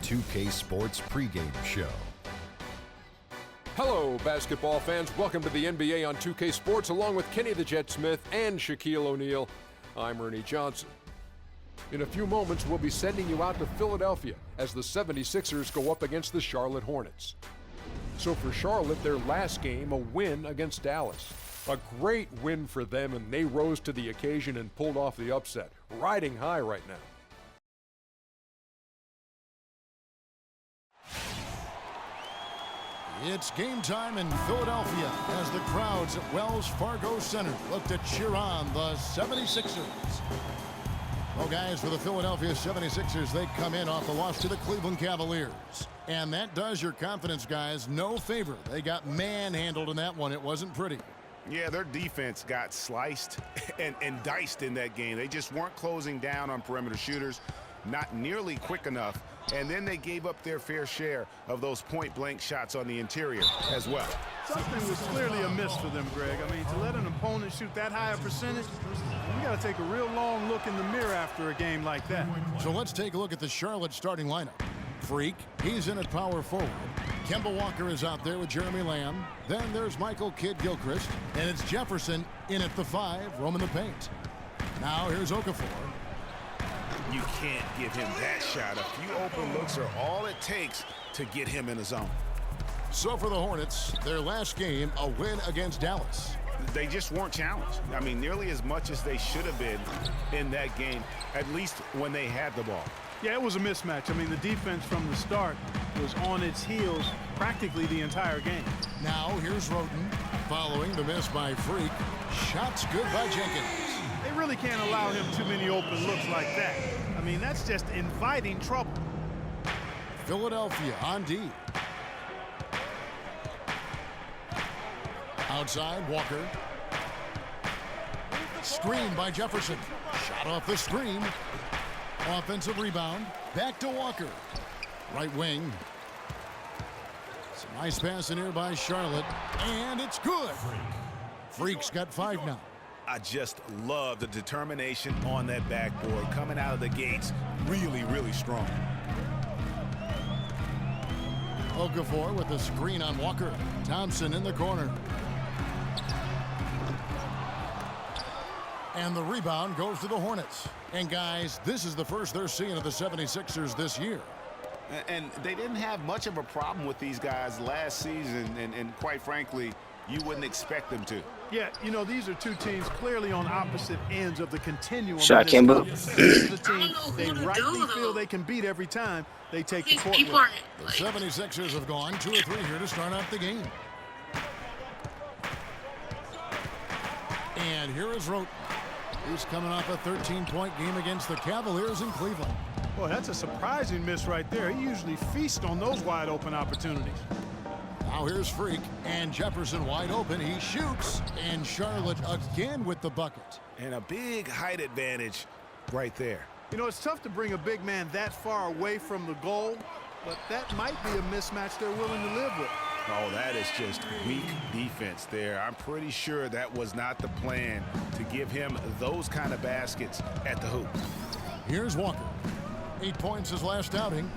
2K Sports pregame show. Hello, basketball fans. Welcome to the NBA on 2K Sports, along with Kenny the Jet Smith and Shaquille O'Neal. I'm Ernie Johnson. In a few moments, we'll be sending you out to Philadelphia as the 76ers go up against the Charlotte Hornets. So for Charlotte, their last game, a win against Dallas. A great win for them, and they rose to the occasion and pulled off the upset, riding high right now. It's game time in Philadelphia as the crowds at Wells Fargo Center look to cheer on the 76ers. Well, guys, for the Philadelphia 76ers, they come in off the loss to the Cleveland Cavaliers. And that does your confidence, guys, no favor. They got manhandled in that one. It wasn't pretty. Yeah, their defense got sliced and diced in that game. They just weren't closing down on perimeter shooters, not nearly quick enough. And then they gave up their fair share of those point-blank shots on the interior as well. Something was clearly a miss for them, Greg. I mean, to let an opponent shoot that high a percentage, you got to take a real long look in the mirror after a game like that. So let's take a look at the Charlotte starting lineup. Freak, he's in at power forward. Kemba Walker is out there with Jeremy Lamb. Then there's Michael Kidd-Gilchrist. And it's Jefferson in at the 5, roaming the paint. Now here's Okafor. You can't give him that shot. A few open looks are all it takes to get him in the zone. So for the Hornets, their last game, a win against Dallas. They just weren't challenged. I mean, nearly as much as they should have been in that game, at least when they had the ball. Yeah, it was a mismatch. I mean, the defense from the start was on its heels practically the entire game. Now here's Roten following the miss by Freak. Shots good by Jenkins. They really can't allow him too many open looks like that. I mean, that's just inviting trouble. Philadelphia on D. Outside, Walker. Screen by Jefferson. Shot off the screen. Offensive rebound. Back to Walker. Right wing. Some nice pass in here by Charlotte. And it's good. Freak's got 5 now. I just love the determination on that backboard. Coming out of the gates really, really strong. Okafor with the screen on Walker. Thompson in the corner. And the rebound goes to the Hornets. And guys, this is the first they're seeing of the 76ers this year. And they didn't have much of a problem with these guys last season, and quite frankly, you wouldn't expect them to. Yeah, you know, these are two teams clearly on opposite ends of the continuum. Shot, Kimbo. This is the team they rightly feel they can beat every time they take the court. The 76ers have gone 2 or 3 here to start out the game. And here is Roten. He's coming off a 13-point game against the Cavaliers in Cleveland. Boy, that's a surprising miss right there. He usually feasts on those wide open opportunities. Now here's Freak, and Jefferson wide open. He shoots, and Charlotte again with the bucket. And a big height advantage right there. You know, it's tough to bring a big man that far away from the goal, but that might be a mismatch they're willing to live with. Oh, that is just weak defense there. I'm pretty sure that was not the plan to give him those kind of baskets at the hoop. Here's Walker. 8 points his last outing.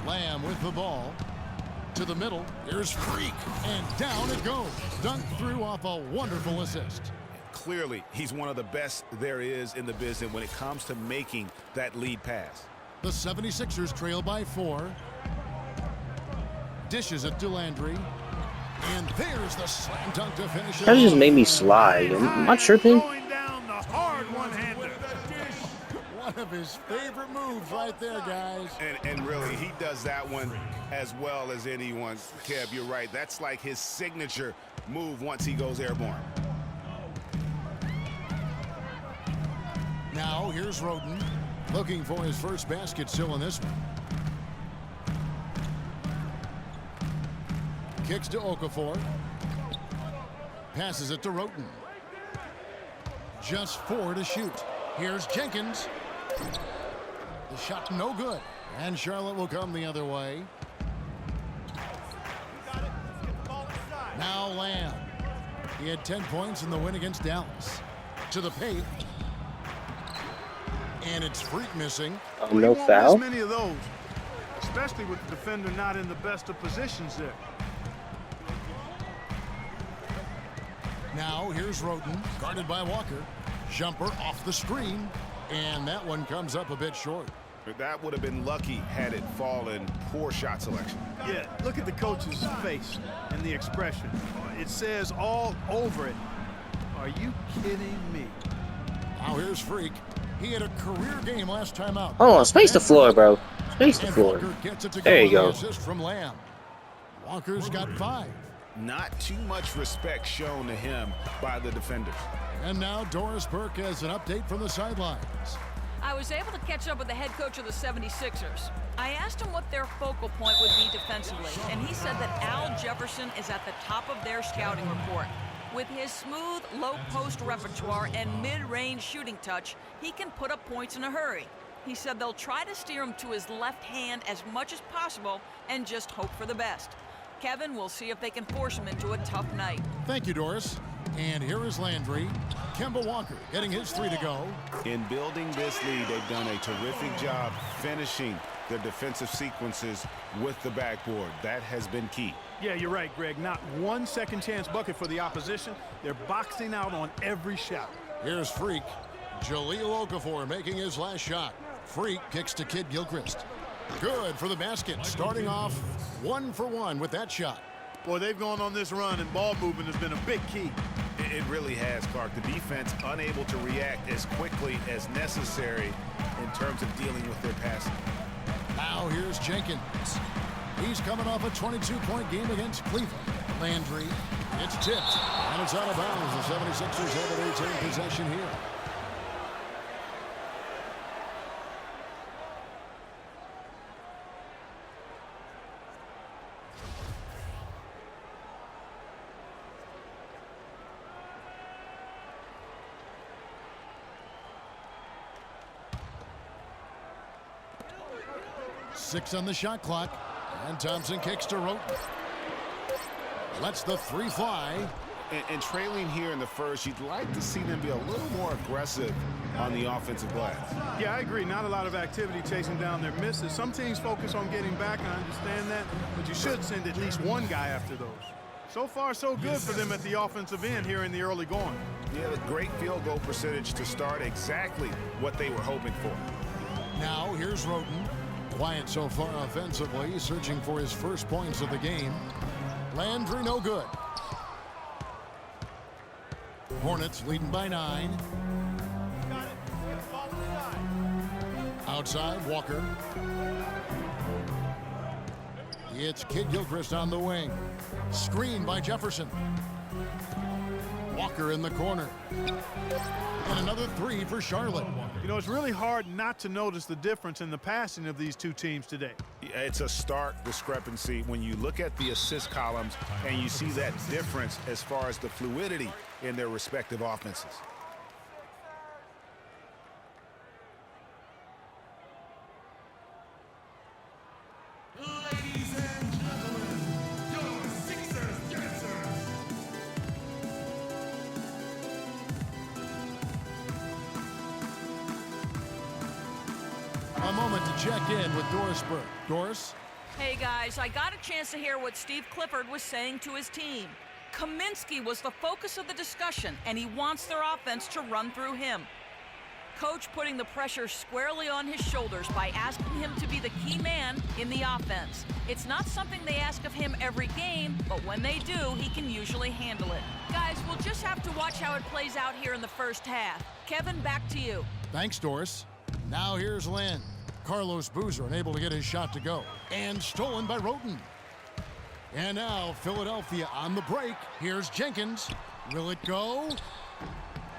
Lamb with the ball. To the middle. Here's Freak. And down it goes. Dunked through off a wonderful assist. Clearly, he's one of the best there is in the business when it comes to making that lead pass. The 76ers trail by 4. Dishes it to Landry. And there's the slam dunk to finish it. That just made me slide. I'm not tripping. Going down the hard one-hander. One of his favorite moves right there, guys. And really, he does that one as well as anyone. Kev, you're right. That's like his signature move once he goes airborne. Now here's Roten. Looking for his first basket still in this one. Kicks to Okafor. Passes it to Roten. Just 4 to shoot. Here's Jenkins. The shot no good. And Charlotte will come the other way. Now Lamb. He had 10 points in the win against Dallas. To the paint. And it's Freak missing. No He foul. won't miss many of those, especially with the defender not in the best of positions there. Now here's Roten, guarded by Walker. Jumper off the screen, and that one comes up a bit short. That would have been lucky had it fallen. Poor shot selection. Yeah, look at the coach's face and the expression. It says all over it. Are you kidding me? Now here's Freak. He had a career game last time out. Oh, space the floor, bro. Space the And floor. Walker gets it to There you on the go. assist from Lamb. Walker's got 5. Not too much respect shown to him by the defenders. And now Doris Burke has an update from the sidelines. I was able to catch up with the head coach of the 76ers. I asked him what their focal point would be defensively, and he said that Al Jefferson is at the top of their scouting report. With his smooth, low-post repertoire and mid-range shooting touch, he can put up points in a hurry. He said they'll try to steer him to his left hand as much as possible and just hope for the best. Kevin will see if they can force him into a tough night. Thank you, Doris. And here is Landry. Kemba Walker getting his 3 to go. In building this lead, they've done a terrific job finishing their defensive sequences with the backboard. That has been key. Yeah, you're right, Greg. Not one second chance bucket for the opposition. They're boxing out on every shot. Here's Freak. Jahlil Okafor making his last shot. Freak kicks to Kid Gilchrist. Good for the basket. Starting off 1 for 1 with that shot. Boy, they've gone on this run, and ball movement has been a big key. It really has, Clark. The defense unable to react as quickly as necessary in terms of dealing with their passing. Now here's Jenkins. He's coming off a 22-point game against Cleveland. Landry, it's tipped, and it's out of bounds. The 76ers have a return possession here. Six on the shot clock, and Thompson kicks to Roten. Lets the 3 fly. And trailing here in the first, you'd like to see them be a little more aggressive on the offensive glass. Yeah, I agree. Not a lot of activity chasing down their misses. Some teams focus on getting back, I understand that, but you should send at least one guy after those. So far, so good for them at the offensive end here in the early going. Yeah, the great field goal percentage to start, exactly what they were hoping for. Now here's Roten. Quiet so far offensively, searching for his first points of the game. Landry no good. Hornets leading by 9. Outside, Walker. It's Kid Gilchrist on the wing. Screen by Jefferson. Walker in the corner. And another 3 for Charlotte. You know, it's really hard not to notice the difference in the passing of these two teams today. It's a stark discrepancy when you look at the assist columns and you see that difference as far as the fluidity in their respective offenses. Ladies and gentlemen, your Sixers dancers. A moment to check in with Doris Burke. Doris? Hey guys, I got a chance to hear what Steve Clifford was saying to his team. Kaminsky was the focus of the discussion, and he wants their offense to run through him. Coach putting the pressure squarely on his shoulders by asking him to be the key man in the offense. It's not something they ask of him every game, but when they do, he can usually handle it. Guys, we'll just have to watch how it plays out here in the first half. Kevin, back to you. Thanks, Doris. Now here's Lynn. Carlos Boozer unable to get his shot to go. And stolen by Roten. And now Philadelphia on the break. Here's Jenkins. Will it go?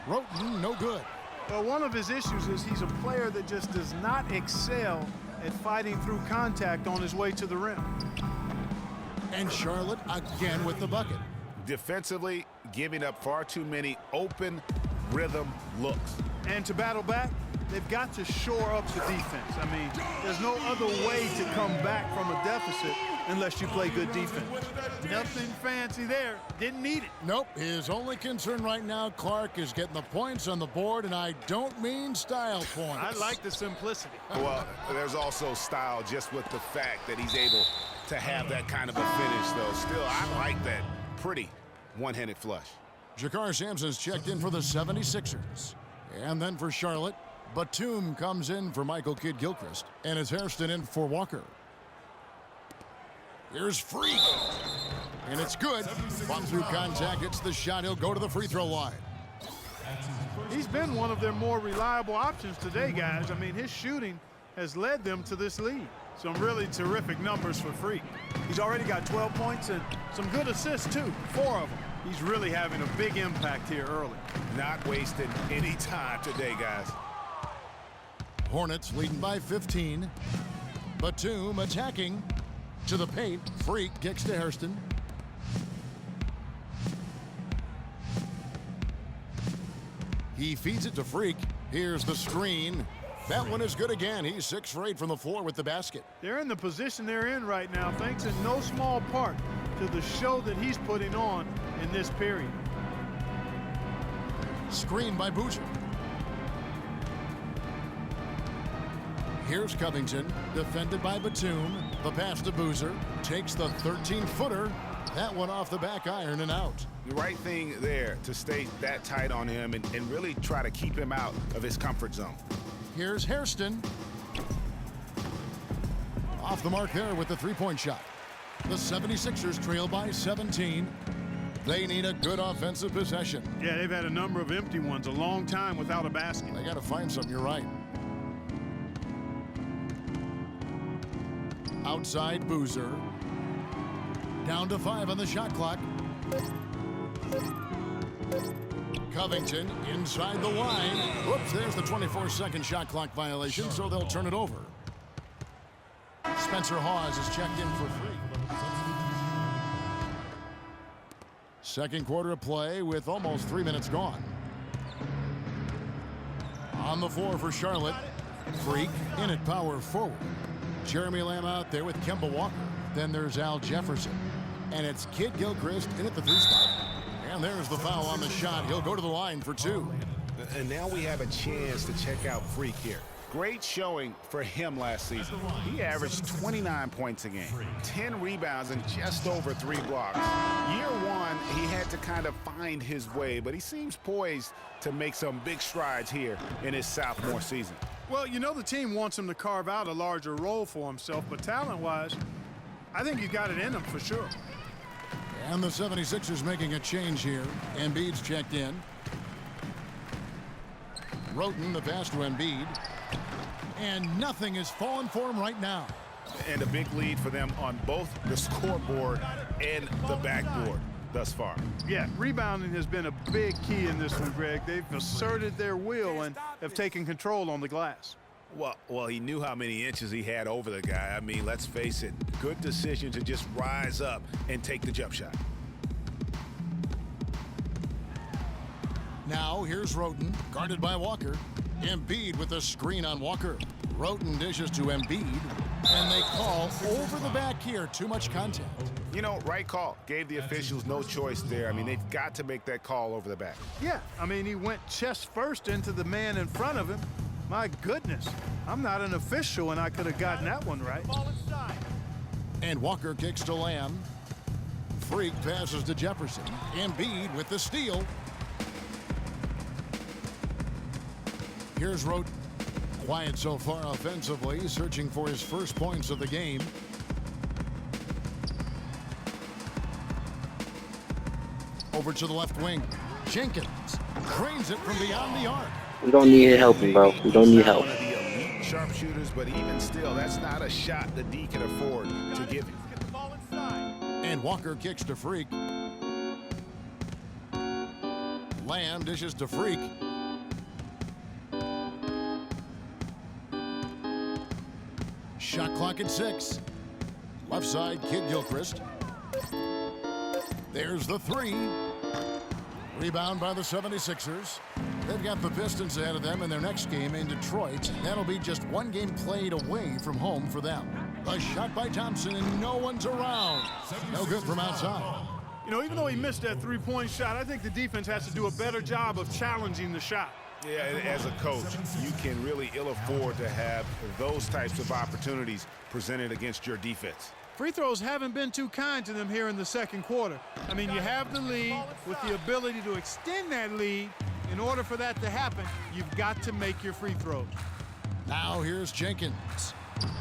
Roten, no good. Well, one of his issues is he's a player that just does not excel at fighting through contact on his way to the rim. And Charlotte again with the bucket. Defensively, giving up far too many open rhythm looks. And to battle back, they've got to shore up the defense. I mean, there's no other way to come back from a deficit unless you play good defense. Nothing fancy there. Didn't need it. Nope. His only concern right now, Clark, is getting the points on the board, and I don't mean style points. I like the simplicity. Well, there's also style just with the fact that he's able to have that kind of a finish, though. Still, I like that pretty one-handed flush. Jakar Sampson's checked in for the 76ers. And then for Charlotte, Batum comes in for Michael Kidd-Gilchrist, and it's Hairston in for Walker. Here's Freak, and it's good. Bump through contact, hits the shot. He'll go to the free throw line. He's been one of their more reliable options today, guys. I mean, his shooting has led them to this lead. Some really terrific numbers for Freak. He's already got 12 points and some good assists, too, 4 of them. He's really having a big impact here early. Not wasting any time today, guys. Hornets leading by 15. Batum attacking to the paint. Freak kicks to Hairston. He feeds it to Freak. Here's the screen. That one is good again. He's 6 for 8 from the floor with the basket. They're in the position they're in right now, thanks in no small part to the show that he's putting on in this period. Screen by Boozer. Here's Covington, defended by Batum. The pass to Boozer. Takes the 13-footer. That one off the back iron and out. The right thing there to stay that tight on him and really try to keep him out of his comfort zone. Here's Hairston. Off the mark there with the three-point shot. The 76ers trail by 17. They need a good offensive possession. Yeah, they've had a number of empty ones, a long time without a basket. They got to find something, you're right. Outside Boozer. Down to 5 on the shot clock. Covington inside the line. Whoops, there's the 24-second shot clock violation, so they'll turn it over. Spencer Hawes is checked in for free. Second quarter of play with almost 3 minutes gone. On the floor for Charlotte. Freak in at power forward. Jeremy Lamb out there with Kemba Walker. Then there's Al Jefferson. And it's Kidd-Gilchrist in at the 3 spot. And there's the foul on the shot. He'll go to the line for 2. And now we have a chance to check out Freak here. Great showing for him last season. He averaged 29 points a game, 10 rebounds, and just over 3 blocks. Year 1, he had to kind of find his way, but he seems poised to make some big strides here in his sophomore season. Well, you know the team wants him to carve out a larger role for himself, but talent-wise, I think he's got it in him for sure. And the 76ers making a change here. Embiid's checked in. Roten the pass to Embiid. And nothing is falling for him right now. And a big lead for them on both the scoreboard and the backboard thus far. Yeah, rebounding has been a big key in this one, Greg. They've asserted their will and have taken control on the glass. Well, he knew how many inches he had over the guy. I mean, let's face it, good decision to just rise up and take the jump shot. Now here's Roten, guarded by Walker. Embiid with a screen on Walker. Roten dishes to Embiid, and they call over the back here. Too much contact. You know, right call. Gave the officials no choice there. I mean, they've got to make that call over the back. Yeah, I mean, he went chest first into the man in front of him. My goodness, I'm not an official, and I could have gotten that one right. And Walker kicks to Lamb. Freak passes to Jefferson. Embiid with the steal. Here's Roten. Quiet so far offensively, searching for his first points of the game. Over to the left wing. Jenkins drains it from beyond the arc. We don't need help, bro. We don't need help. One of the elite sharpshooters, but even still, that's not a shot the D can afford to give him. And Walker kicks to Freak. Lamb dishes to Freak. Shot clock at 6. Left side, Kidd-Gilchrist. There's the 3. Rebound by the 76ers. They've got the Pistons ahead of them in their next game in Detroit. That'll be just one game played away from home for them. A shot by Thompson, and no one's around. No good from outside. You know, even though he missed that three-point shot, I think the defense has to do a better job of challenging the shot. Yeah, and as a coach, you can really ill afford to have those types of opportunities presented against your defense. Free throws haven't been too kind to them here in the second quarter. I mean, you have the lead. With the ability to extend that lead, in order for that to happen, you've got to make your free throws. Now here's Jenkins.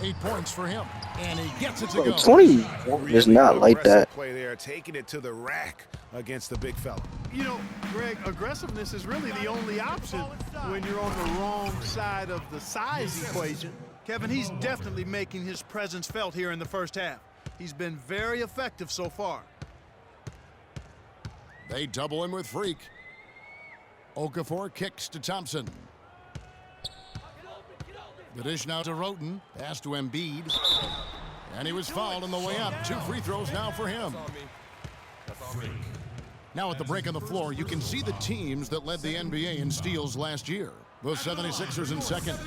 8 points for him, and he gets it to go. 20 is not like that. Play there, taking it to the rack against the big fella. You know, Greg, aggressiveness is really the only option when you're on the wrong side of the size equation. Kevin, he's definitely making his presence felt here in the first half. He's been very effective so far. They double him with Freak. Okafor kicks to Thompson. The dish now to Roten. Pass to Embiid. And he was fouled on the way up. 2 free throws now for him. Now at the break on the floor, you can see the teams that led the NBA in steals last year. The 76ers in second.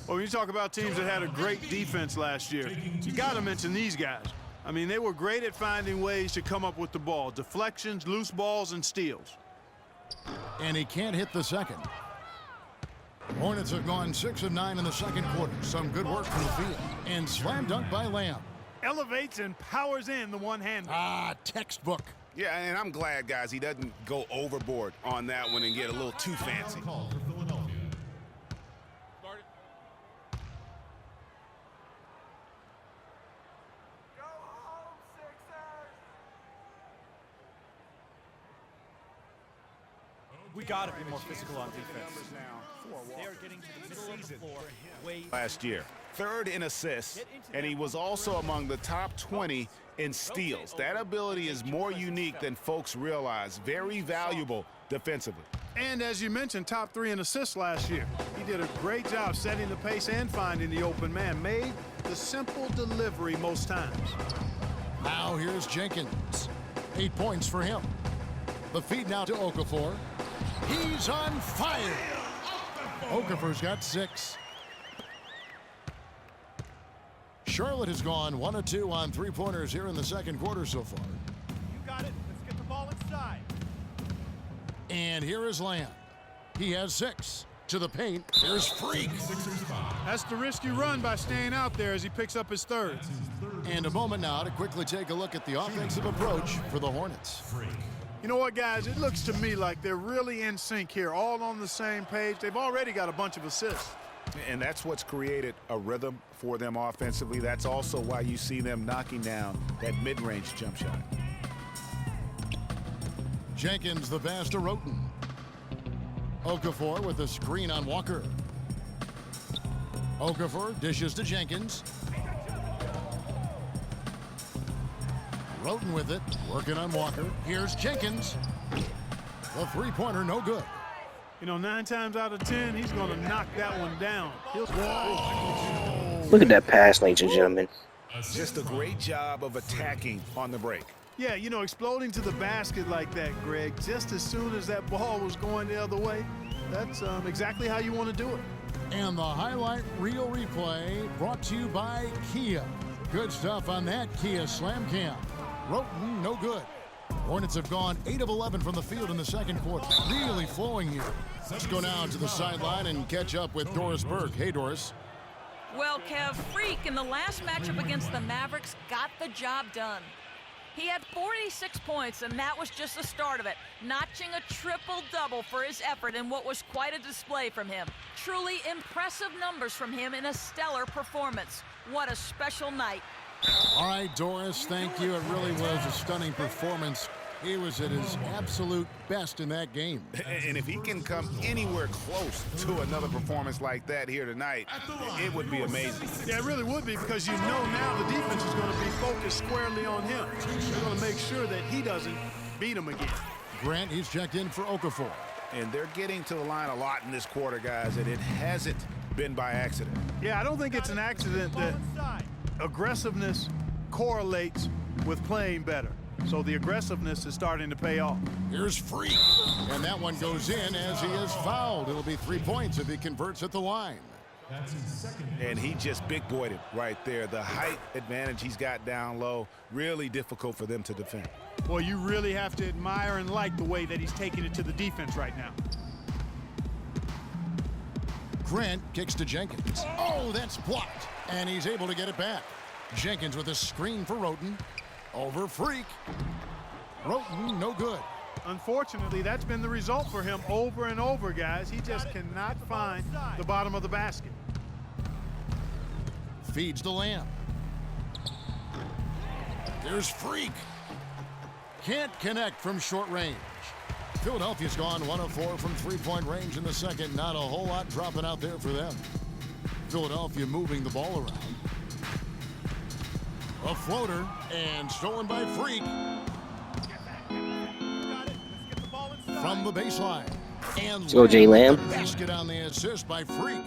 Well, when you talk about teams that had a great defense last year, you got to mention these guys. I mean, they were great at finding ways to come up with the ball. Deflections, loose balls, and steals. And he can't hit the second. Hornets have gone 6 of 9 in the second quarter. Some good work from the field. And slam dunk by Lamb. Elevates and powers in the one-hander. Textbook. Yeah, and I'm glad, guys, he doesn't go overboard on that one and get a little too fancy. We got to be more physical on defense. They are getting to the middle of the floor last year. 3rd in assists, and he was also among the top 20 in steals. That ability is more unique than folks realize. Very valuable defensively. And as you mentioned, top 3 in assists last year. He did a great job setting the pace and finding the open man. Made the simple delivery most times. Now here's Jenkins. 8 points for him. The feed now to Okafor. He's on fire. Okafor's got 6. Charlotte has gone 1 of 2 on 3-pointers here in the second quarter so far. You got it. Let's get the ball inside. And here is Lamb. He has 6. To the paint. Here's Freak. That's the risk you run by staying out there as he picks up his 3rd. And a moment now to quickly take a look at the offensive approach for the Hornets. You know what, guys? It looks to me like they're really in sync here, all on the same page. They've already got a bunch of assists. And that's what's created a rhythm for them offensively. That's also why you see them knocking down that mid-range jump shot. Jenkins the pass to Roten. Okafor with a screen on Walker. Okafor dishes to Jenkins. Roten with it, working on Walker. Here's Jenkins. The 3-pointer, no good. You know, 9 times out of 10, he's going to knock that one down. Look at that pass, ladies and gentlemen. Just a great job of attacking on the break. Yeah, you know, exploding to the basket like that, Greg, just as soon as that ball was going the other way, that's exactly how you want to do it. And the highlight reel replay brought to you by Kia. Good stuff on that Kia Slam Cam. Roten, no good. Hornets have gone 8 of 11 from the field in the second quarter. Really flowing here. Let's go now to the sideline and catch up with Doris Burke. Hey, Doris. Well, Kev, Freak in the last matchup against the Mavericks got the job done. He had 46 points, and that was just the start of it, notching a triple-double for his effort in what was quite a display from him. Truly impressive numbers from him in a stellar performance. What a special night. All right, Doris, thank you. It really was a stunning performance. He was at his absolute best in that game. And if he can come anywhere close to another performance like that here tonight, it would be amazing. Yeah, it really would be, because you know now the defense is going to be focused squarely on him. They're going to make sure that he doesn't beat him again. Grant, he's checked in for Okafor. And they're getting to the line a lot in this quarter, guys, and it hasn't been by accident. Yeah, I don't think it's an accident that aggressiveness correlates with playing better. So the aggressiveness is starting to pay off. Here's Freak. And that one goes in as he is fouled. It'll be 3 points if he converts at the line. And he just big-boyed it right there. The height advantage he's got down low, really difficult for them to defend. Boy, you really have to admire and like the way that he's taking it to the defense right now. Grant kicks to Jenkins. Oh, that's blocked. And he's able to get it back. Jenkins with a screen for Roten. Over Freak. Roten, no good. Unfortunately, that's been the result for him over and over, guys. He just cannot find the bottom of the basket. Feeds the Lamb. There's Freak. Can't connect from short range. Philadelphia's gone 1 of 4 from three-point range in the second. Not a whole lot dropping out there for them. Philadelphia moving the ball around. A floater and stolen by Freak. From the baseline. And Go, J. Lamb. Basket on the assist by Freak.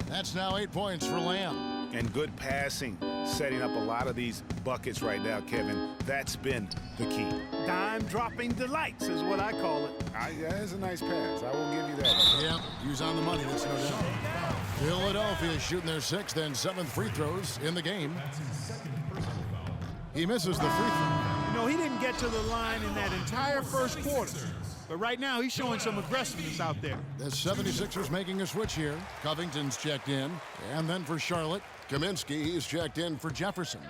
That's now 8 points for Lamb. And good passing, setting up a lot of these buckets right now, Kevin. That's been the key. Dime-dropping delights is what I call it. Yeah, that's a nice pass. I will give you that. Yeah, he's on the money, that's no doubt. Philadelphia shooting their 6th and 7th free throws in the game. He misses the free throw. You know, he didn't get to the line in that entire first quarter. But right now, he's showing some aggressiveness out there. The 76ers making a switch here. Covington's checked in. And then for Charlotte, Kaminsky is checked in for Jefferson.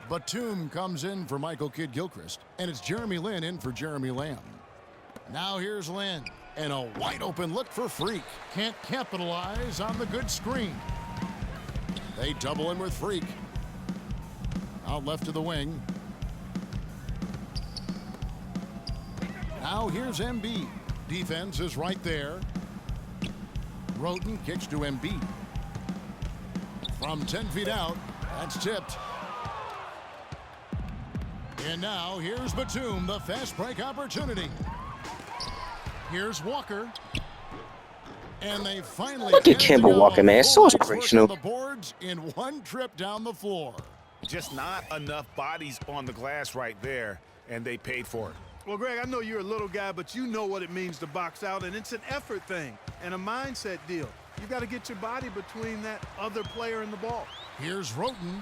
Batum comes in for Michael Kidd-Gilchrist. And it's Jeremy Lin in for Jeremy Lamb. Now here's Lin. And a wide open look for Freak. Can't capitalize on the good screen. They double in with Freak. Out left to the wing. Now here's Embiid. Defense is right there. Roten kicks to Embiid. From 10 feet out, that's tipped. And now here's Batum, the fast break opportunity. Here's Walker. And they finally Look at Kemba Walker, man. So inspirational. The boards in one trip down the floor. Just not enough bodies on the glass right there, and they paid for it. Well, Greg, I know you're a little guy, but you know what it means to box out, and it's an effort thing and a mindset deal. You've got to get your body between that other player and the ball. Here's Roten,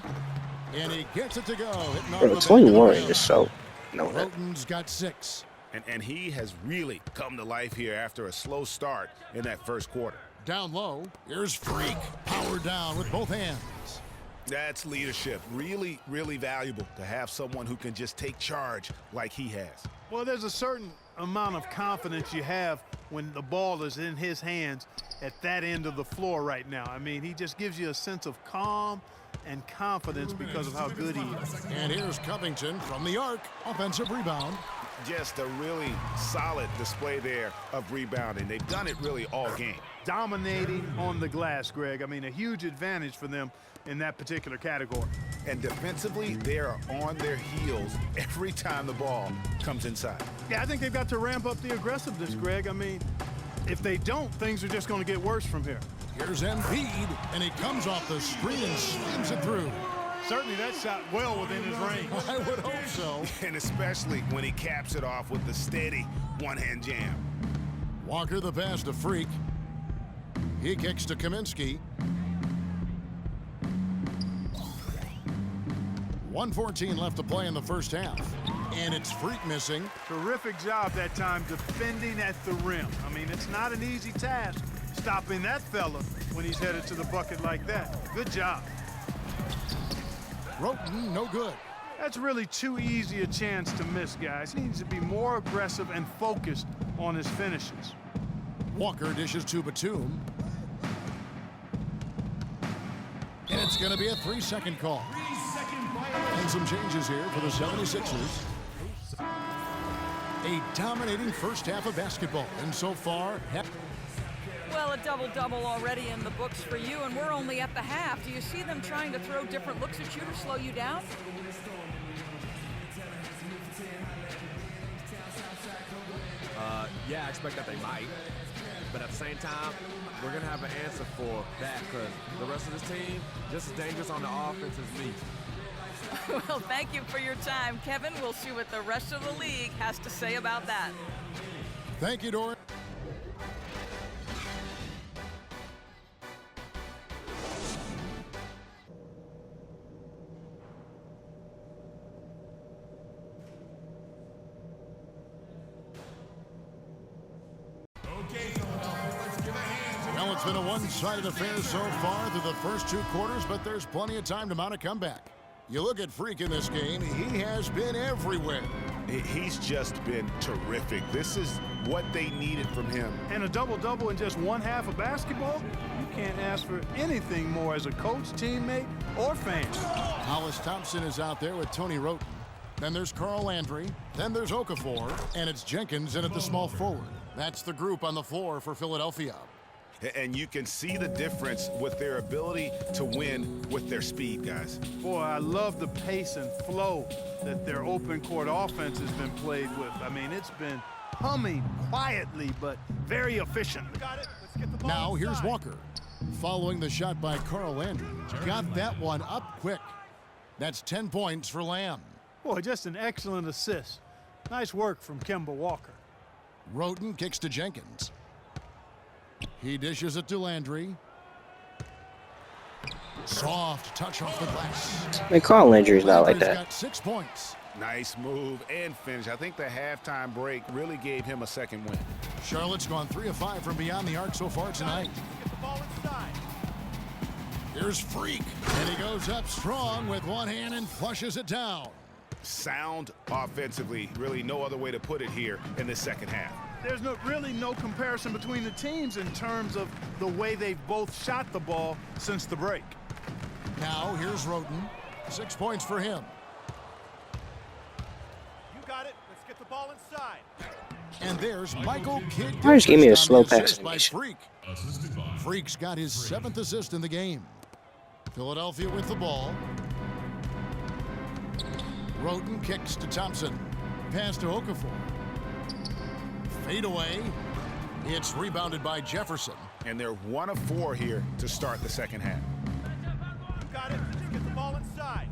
and he gets it to go. Bro, 21 is so. No, Roten's got 6. And he has really come to life here after a slow start in that first quarter. Down low, here's Freak. Powered down with both hands. That's leadership. Really, really valuable to have someone who can just take charge like he has. Well, there's a certain amount of confidence you have when the ball is in his hands at that end of the floor right now. I mean, he just gives you a sense of calm and confidence because of how good he is. And here's Covington from the arc. Offensive rebound. Just a really solid display there of rebounding. They've done it really all game. Dominating on the glass, Greg. I mean, a huge advantage for them in that particular category. And defensively, they are on their heels every time the ball comes inside. Yeah, I think they've got to ramp up the aggressiveness, Greg. I mean, if they don't, things are just going to get worse from here. Here's Embiid, and he comes off the screen and slams it through. Certainly that shot well within his range. I would hope so. And especially when he caps it off with the steady one-hand jam. Walker the pass to Freak. He kicks to Kaminsky. 1:14 left to play in the first half. And it's Freak missing. Terrific job that time defending at the rim. I mean, it's not an easy task stopping that fella when he's headed to the bucket like that. Good job. Roten, no good. That's really too easy a chance to miss, guys. He needs to be more aggressive and focused on his finishes. Walker dishes to Batum. And it's going to be a 3-second call. And some changes here for the 76ers. A dominating first half of basketball. And so far, Well, a double-double already in the books for you, and we're only at the half. Do you see them trying to throw different looks at you to slow you down? Yeah, I expect that they might. But at the same time, we're going to have an answer for that because the rest of this team, just as dangerous on the offense as me. Well, thank you for your time, Kevin. We'll see what the rest of the league has to say about that. Thank you, Doran. Well, it's been a one-sided affair so far through the first 2 quarters, but there's plenty of time to mount a comeback. You look at Freak in this game, he has been everywhere. He's just been terrific. This is what they needed from him. And a double-double in just one half of basketball? You can't ask for anything more as a coach, teammate, or fan. Hollis Thompson is out there with Tony Roten. Then there's Carl Landry. Then there's Okafor. And it's Jenkins in at the small forward. That's the group on the floor for Philadelphia. And you can see the difference with their ability to win with their speed, guys. Boy, I love the pace and flow that their open court offense has been played with. I mean, it's been humming quietly, but very efficiently. Got it. Let's get the ball Now here's inside. Walker. Following the shot by Carl Landry. Got that one up quick. That's 10 points for Lamb. Boy, just an excellent assist. Nice work from Kemba Walker. Roten kicks to Jenkins. He dishes it to Landry. Soft touch off the glass. I mean, Carl Landry's not like Landry's that. got 6 points. Nice move and finish. I think the halftime break really gave him a second win. Charlotte's gone 3 of 5 from beyond the arc so far tonight. Get the ball inside. Here's Freak. And he goes up strong with one hand and flushes it down. Sound offensively. Really no other way to put it here in the second half. There's really no comparison between the teams in terms of the way they've both shot the ball since the break. Now here's Roten. 6 points for him. You got it. Let's get the ball inside. And there's Michael Kidd. Why just give me a on the slow assist pass? by Freak. Freak's got his 7th assist in the game. Philadelphia with the ball. Roten kicks to Thompson. Pass to Okafor. Fade away. It's rebounded by Jefferson. And they're 1 of 4 here to start the second half. You got it. Let's get the ball inside.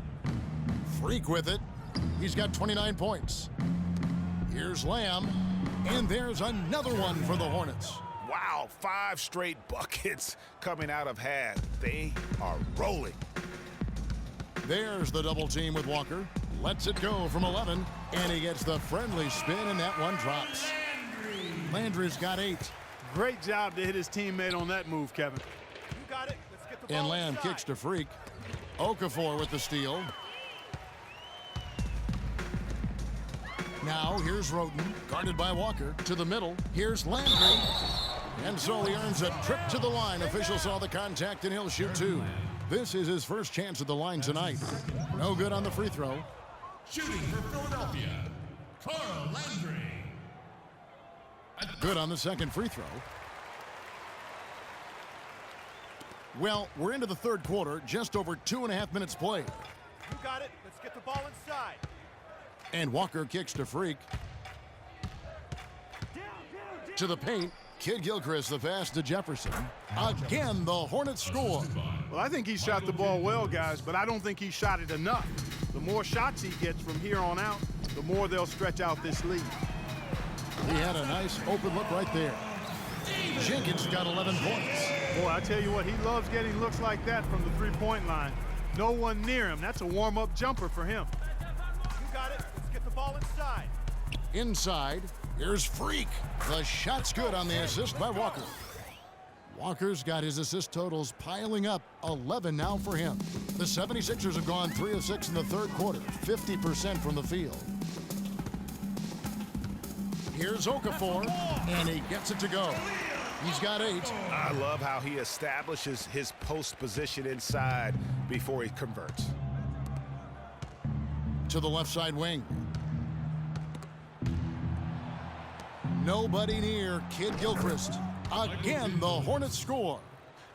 Freak with it. He's got 29 points. Here's Lamb. And there's another one for the Hornets. Wow, 5 straight buckets coming out of half. They are rolling. There's the double team with Walker. Lets it go from 11. And he gets the friendly spin, and that one drops. Landry's got 8. Great job to hit his teammate on that move, Kevin. You got it. Let's get the ball And Lamb inside. kicks to Freak. Okafor with the steal. Now here's Roten, guarded by Walker, to the middle. Here's Landry. And so he earns a trip to the line. Officials saw the contact, and he'll shoot 2. This is his first chance at the line tonight. No good on the free throw. Shooting for Philadelphia, Carl Landry. Good on the second free throw. Well, we're into the third quarter, just over 2.5 minutes played. You got it. Let's get the ball inside. And Walker kicks to Freak. To the paint. Kidd Gilchrist, the pass to Jefferson. Again, the Hornets score. Well, I think he shot the ball well, guys, but I don't think he shot it enough. The more shots he gets from here on out, the more they'll stretch out this lead. He had a nice open look right there. Jenkins got 11 points. Boy, I tell you what, he loves getting looks like that from the three-point line. No one near him. That's a warm-up jumper for him. You got it. Let's get the ball inside. Inside, here's Freak. The shot's good on the assist by Walker. Walker's got his assist totals piling up, 11 now for him. The 76ers have gone 3 of 6 in the third quarter, 50% from the field. Here's Okafor, and he gets it to go. He's got 8. I love how he establishes his post position inside before he converts. To the left side wing. Nobody near Kidd Gilchrist. Again, the Hornets score.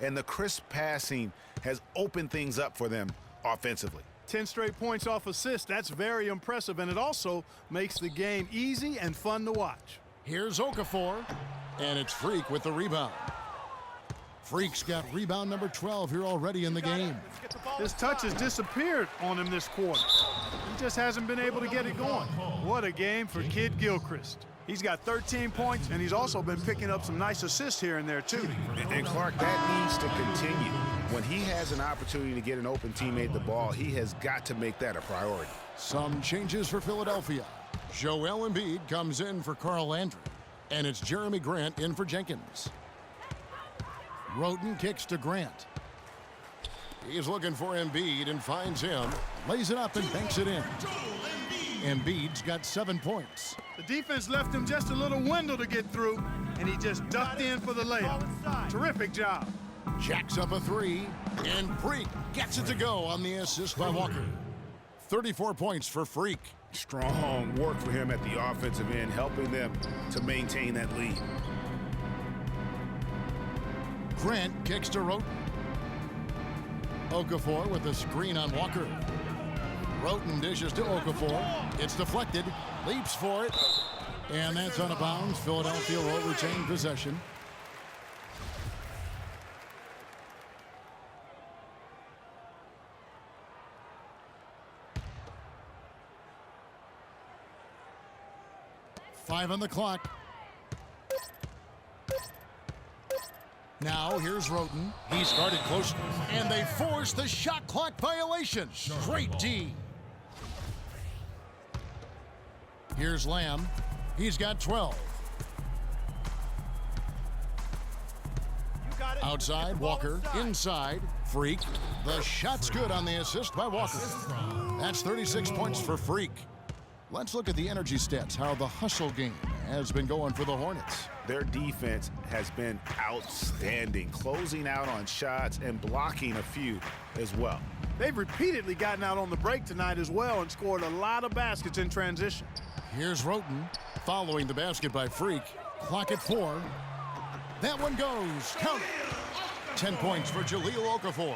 And the crisp passing has opened things up for them offensively. 10 straight points off assists. That's very impressive, and it also makes the game easy and fun to watch. Here's Okafor, and it's Freak with the rebound. Freak's got rebound number 12 here already in the game. His touch has disappeared on him this quarter. He just hasn't been able to get it going. What a game for Kidd Gilchrist. He's got 13 points, and he's also been picking up some nice assists here and there, too. And Clark, that needs to continue. When he has an opportunity to get an open teammate the ball, he has got to make that a priority. Some changes for Philadelphia. Joel Embiid comes in for Carl Landry, and it's Jeremy Grant in for Jenkins. Roten kicks to Grant. He's looking for Embiid and finds him, lays it up and banks it in. Embiid's got 7 points. The defense left him just a little window to get through, and he just ducked in for the layup. Terrific job. Jacks up a 3, and Freak gets it to go on the assist by Walker. 34 points for Freak. Strong work for him at the offensive end, helping them to maintain that lead. Grant kicks to Roten. Okafor with a screen on Walker. Roten dishes to Okafor. It's deflected. Leaps for it. And that's out of bounds. Philadelphia will retain possession. Five on the clock. Now here's Roten. He's guarded closely, and they force the shot clock violation. Great D. Here's Lamb. He's got 12. Outside, Walker. Inside, Freak. The shot's good on the assist by Walker. That's 36 points for Freak. Let's look at the energy stats, how the hustle game has been going for the Hornets. Their defense has been outstanding, closing out on shots and blocking a few as well. They've repeatedly gotten out on the break tonight as well and scored a lot of baskets in transition. Here's Roten following the basket by Freak. Clock at 4. That one goes. Count it. 10 points for Jahlil Okafor.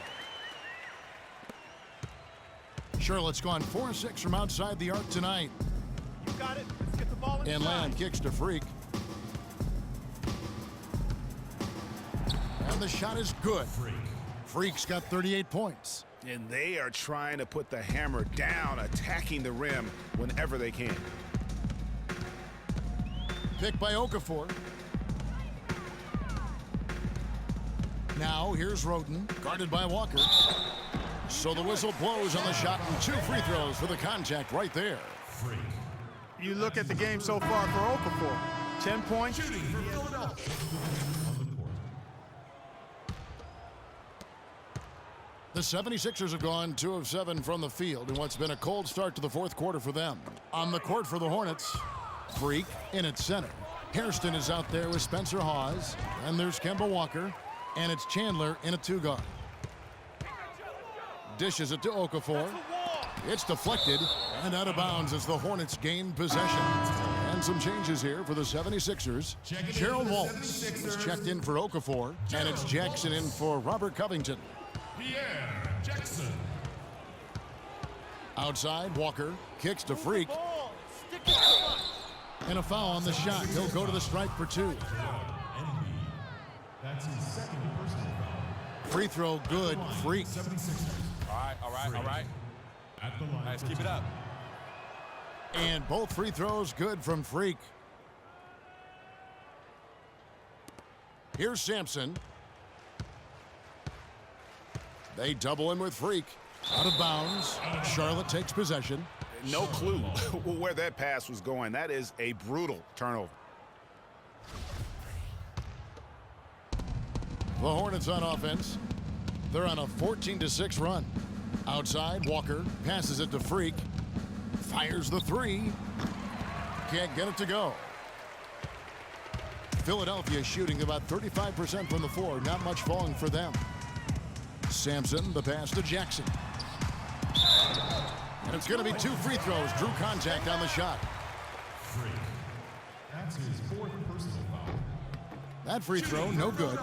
Charlotte's gone 4-6 from outside the arc tonight. You got it. Let's get the ball inside. And Lamb kicks to Freak. And the shot is good. Freak's got 38 points. And they are trying to put the hammer down, attacking the rim whenever they can. Picked by Okafor. Now here's Roten, guarded by Walker. So the whistle blows on the shot, and 2 free throws for the contact right there. You look at the game so far for Okafor. 10 points. Shooting for Philadelphia. The 76ers have gone 2 of 7 from the field in what's been a cold start to the fourth quarter for them. On the court for the Hornets, Freak in at center. Hairston is out there with Spencer Hawes. And there's Kemba Walker. And it's Chandler in a 2-guard. Dishes it to Okafor. It's deflected and out of bounds as the Hornets gain possession. And some changes here for the 76ers. Gerald Waltz is checked in for Okafor. And it's Jackson in for Robert Covington. Pierre Jackson. Outside, Walker kicks to Freak. And a foul on the shot. He'll go to the strike for 2. That's his second personal foul. Free throw good. Freak. All right. At the line. Nice, keep it up. And both free throws good from Freak. Here's Sampson. They double him with Freak. Out of bounds. Charlotte takes possession. No clue where that pass was going. That is a brutal turnover. The Hornets on offense. They're on a 14-6 run. Outside, Walker passes it to Freak. Fires the 3. Can't get it to go. Philadelphia shooting about 35% from the floor. Not much falling for them. Sampson, the pass to Jackson. And it's going to be 2 free throws. Drew contact on the shot. Freak. That's his 4th personal foul. That free throw, no good.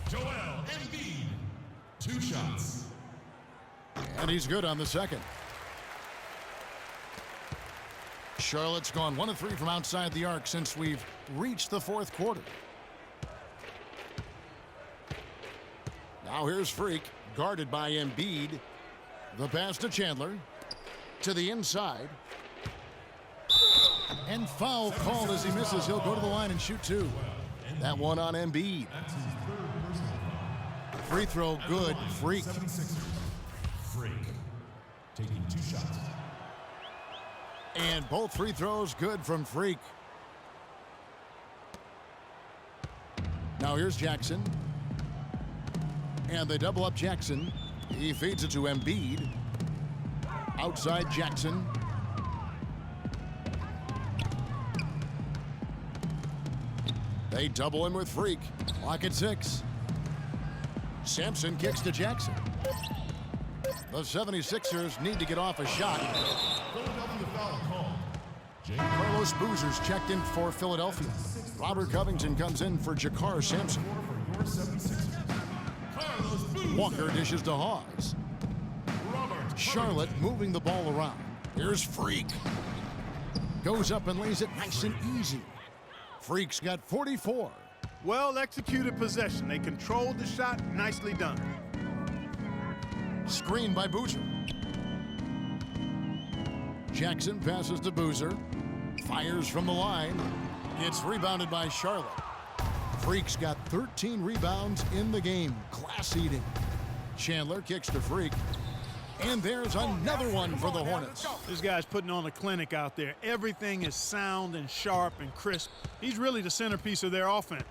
Joel Embiid. 2 shots. And he's good on the second. Charlotte's gone 1 of 3 from outside the arc since we've reached the fourth quarter. Now here's Freak, guarded by Embiid. The pass to Chandler. To the inside. And foul called as he misses. He'll go to the line and shoot 2. That one on Embiid. Free throw good. Freak. Freak. Taking 2 shots. And both free throws good from Freak. Now here's Jackson. And they double up Jackson. He feeds it to Embiid. Outside Jackson. They double him with Freak. Clock at 6. Sampson kicks to Jackson. The 76ers need to get off a shot. Philadelphia foul call. Carlos Boozer's checked in for Philadelphia. Robert Covington comes in for Jakar Sampson. Walker dishes to Hawes. Charlotte moving the ball around. Here's Freak. Goes up and lays it nice and easy. Freak's got 44. Well executed possession. They controlled the shot. Nicely done. Screen by Boozer. Jackson passes to Boozer. Fires from the line. It's rebounded by Charlotte. Freak's got 13 rebounds in the game. Class eating. Chandler kicks to Freak. And there's another one for the Hornets. This guy's putting on a clinic out there. Everything is sound and sharp and crisp. He's really the centerpiece of their offense.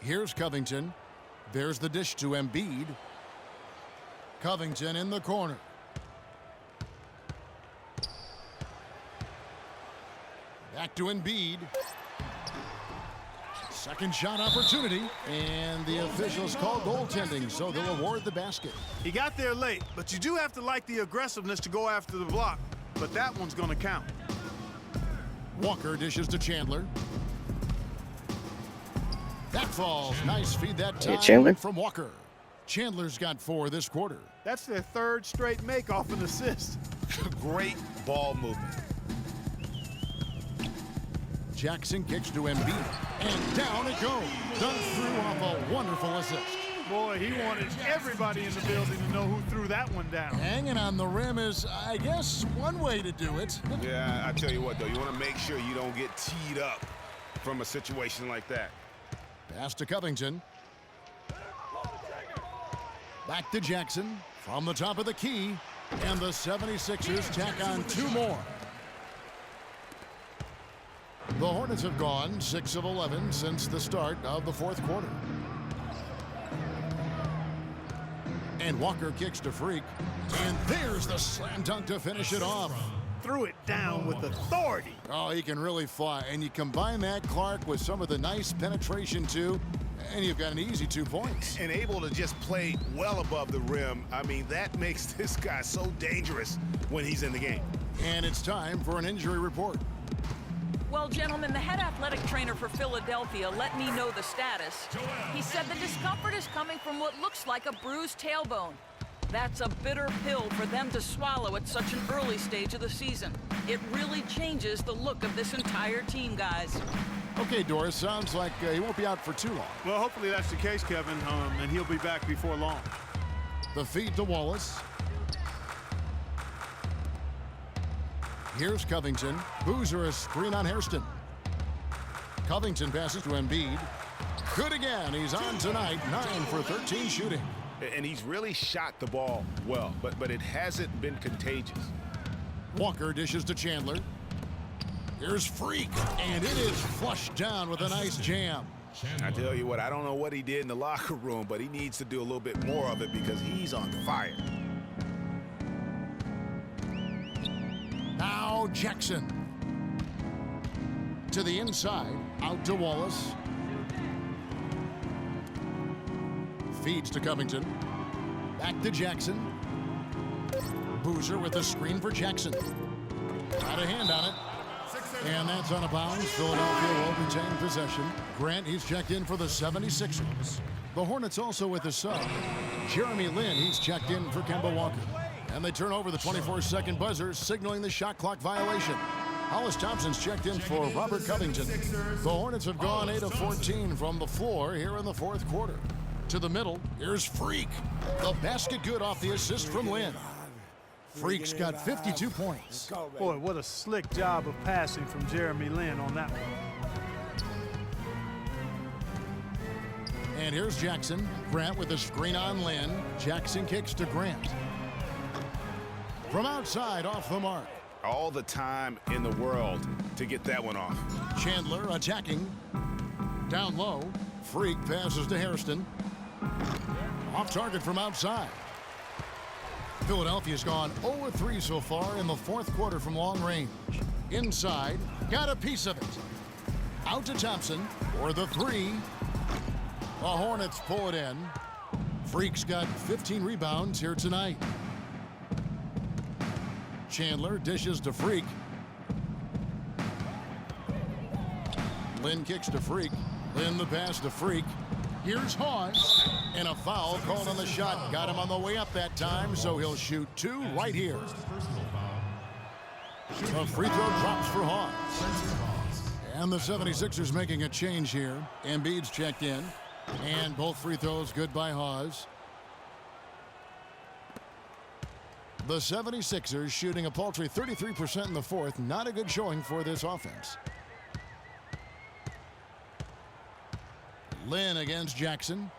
Here's Covington. There's the dish to Embiid. Covington in the corner. Back to Embiid. Second shot opportunity, and the officials call goaltending, so they'll award the basket. He got there late, but you do have to like the aggressiveness to go after the block. But that one's going to count. Walker dishes to Chandler. That falls. Nice feed that time Chandler from Walker. Chandler's got 4 this quarter. That's their 3rd straight make off an assist. Great ball movement. Jackson kicks to Embiid, and down it goes. Done through off a wonderful assist. Boy, he wanted everybody in the building to know who threw that one down. Hanging on the rim is, I guess, one way to do it. Yeah, I tell you what, though, you want to make sure you don't get teed up from a situation like that. Pass to Covington. Back to Jackson from the top of the key, and the 76ers tack on 2 more. The Hornets have gone 6 of 11 since the start of the 4th quarter. And Walker kicks to Freak. And there's the slam dunk to finish it off. Threw it down with authority. Oh, he can really fly. And you combine that, Clark, with some of the nice penetration, too, and you've got an easy 2 points. And able to just play well above the rim. I mean, that makes this guy so dangerous when he's in the game. And it's time for an injury report. Well, gentlemen, the head athletic trainer for Philadelphia let me know the status. He said the discomfort is coming from what looks like a bruised tailbone. That's a bitter pill for them to swallow at such an early stage of the season. It really changes the look of this entire team, guys. Okay, Doris, sounds like he won't be out for too long. Well, hopefully that's the case, Kevin, and he'll be back before long. The feed to Wallace. Here's Covington. Boozer a screen on Hairston. Covington passes to Embiid. Good again. He's on tonight. 9 for 13 shooting. And he's really shot the ball well, but it hasn't been contagious. Walker dishes to Chandler. Here's Freak, and it is flushed down with a nice jam. I tell you what, I don't know what he did in the locker room, but he needs to do a little bit more of it because he's on fire. Now Jackson. To the inside, out to Wallace. Feeds to Covington. Back to Jackson. Boozer with a screen for Jackson. Got a hand on it. And that's on a bounce. Philadelphia will retain possession. Grant, he's checked in for the 76ers. The Hornets also with the sub. Jeremy Lin, he's checked in for Kemba Walker. And they turn over the 24-second buzzer, signaling the shot clock violation. Hollis Thompson's checked in for Robert Covington. The Hornets have gone 8 of 14 from the floor here in the 4th quarter. To the middle, here's Freak. The basket good off the assist from Lin. Freak's got 52 points. Boy, what a slick job of passing from Jeremy Lin on that one. And here's Jackson. Grant with a screen on Lin. Jackson kicks to Grant. From outside, off the mark. All the time in the world to get that one off. Chandler attacking. Down low. Freak passes to Hairston. Off target from outside. Philadelphia's gone 0-3 so far in the fourth quarter from long range. Inside, got a piece of it. Out to Thompson for the three. The Hornets pull it in. Freak's got 15 rebounds here tonight. Chandler dishes to Freak. Lin kicks to Freak. Lin the pass to Freak. Here's Hawes. And a foul called on the shot. Got him on the way up that time, so he'll shoot two right here. The free throw drops for Hawes. And the 76ers making a change here. Embiid's checked in. And both free throws good by Hawes. The 76ers shooting a paltry 33% in the fourth. Not a good showing for this offense. Lin against Jackson.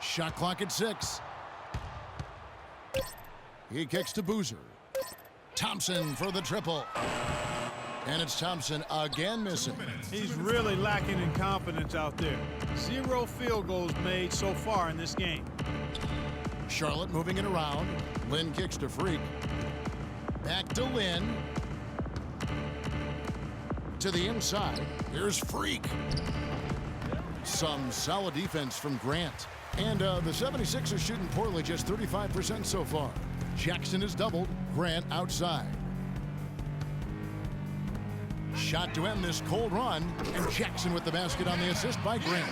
Shot clock at 6. He kicks to Boozer. Thompson for the triple. And it's Thompson again missing. He's really lacking in confidence out there. 0 field goals made so far in this game. Charlotte moving it around. Lin kicks to Freak. Back to Lin. To the inside. Here's Freak. Some solid defense from Grant. And the 76ers shooting poorly, just 35% so far. Jackson is doubled. Grant outside. Shot to end this cold run. And Jackson with the basket on the assist by Grant.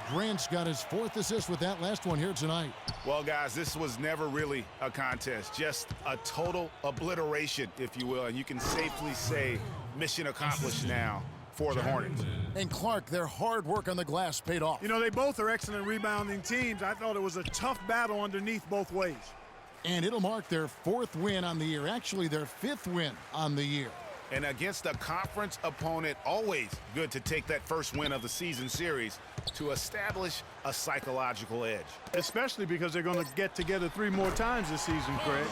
Grant's got his 4th assist with that last one here tonight. Well, guys, this was never really a contest. Just a total obliteration, if you will. And you can safely say mission accomplished now for the Hornets. And Clark, their hard work on the glass paid off. You know, they both are excellent rebounding teams. I thought it was a tough battle underneath both ways. And it'll mark their 4th win on the year. Actually, their 5th win on the year. And against a conference opponent, always good to take that first win of the season series to establish a psychological edge. Especially because they're going to get together 3 more times this season, Craig.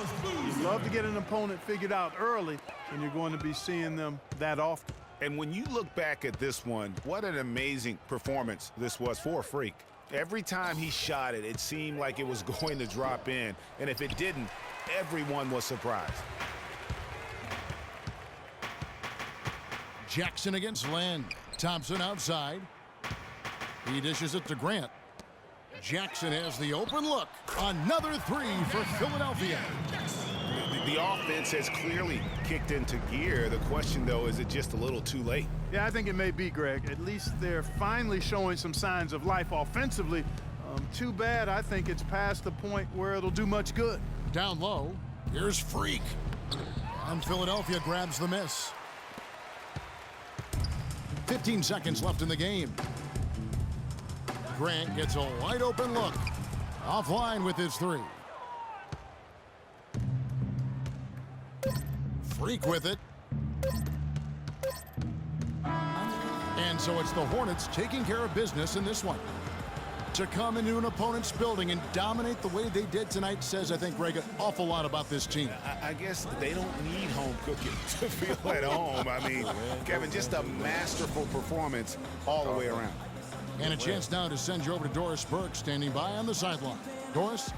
You love to get an opponent figured out early, and you're going to be seeing them that often. And when you look back at this one, what an amazing performance this was for Freak. Every time he shot it, it seemed like it was going to drop in. And if it didn't, everyone was surprised. Jackson against Lin. Thompson outside. He dishes it to Grant. Jackson has the open look. Another 3 for Philadelphia. The offense has clearly kicked into gear. The question, though, is it just a little too late? Yeah, I think it may be, Greg. At least they're finally showing some signs of life offensively. Too bad I think it's past the point where it'll do much good. Down low. Here's Freak. And Philadelphia grabs the miss. 15 seconds left in the game. Grant gets a wide open look. Offline with his 3. Freak with it. And so it's the Hornets taking care of business in this one. To come into an opponent's building and dominate the way they did tonight says, I think, Greg, an awful lot about this team. I guess they don't need home cooking to feel at home. I mean, Kevin, just a masterful performance all the way around. And a chance now to send you over to Doris Burke, standing by on the sideline. Doris?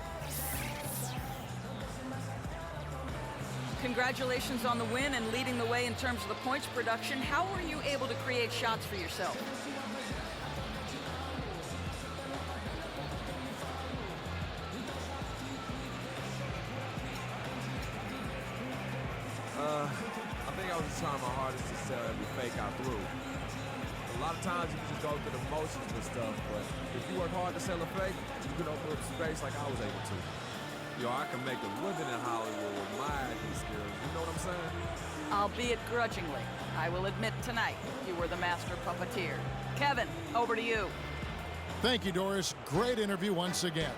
Congratulations on the win and leading the way in terms of the points production. How were you able to create shots for yourself? I think I was just trying my hardest to sell every fake I threw. A lot of times you can just go through the motions and stuff, but if you work hard to sell a fake, you can open up space like I was able to. You know, I can make a living in Hollywood with my acting skills. You know what I'm saying? Albeit grudgingly. I will admit tonight you were the master puppeteer. Kevin, over to you. Thank you, Doris. Great interview once again.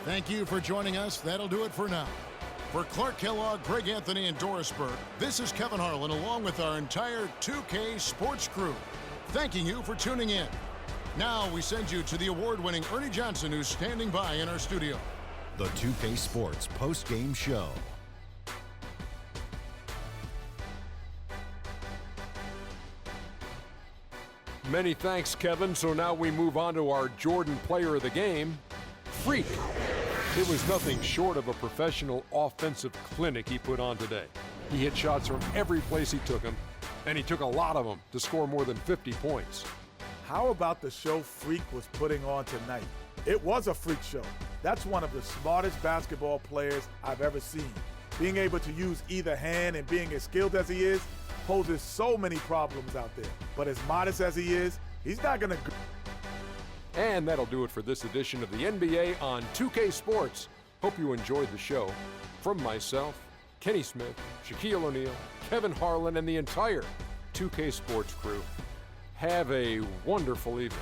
Thank you for joining us. That'll do it for now. For Clark Kellogg, Greg Anthony, and Doris Burke, this is Kevin Harlan along with our entire 2K Sports crew, thanking you for tuning in. Now we send you to the award-winning Ernie Johnson, who's standing by in our studio. The 2K Sports post-game show. Many thanks, Kevin. So now we move on to our Jordan player of the game, Freak. It was nothing short of a professional offensive clinic he put on today. He hit shots from every place he took them, and he took a lot of them to score more than 50 points. How about the show Freak was putting on tonight? It was a freak show. That's one of the smartest basketball players I've ever seen. Being able to use either hand and being as skilled as he is poses so many problems out there. But as modest as he is, he's not going to... And that'll do it for this edition of the NBA on 2K Sports. Hope you enjoyed the show. From myself, Kenny Smith, Shaquille O'Neal, Kevin Harlan, and the entire 2K Sports crew, have a wonderful evening.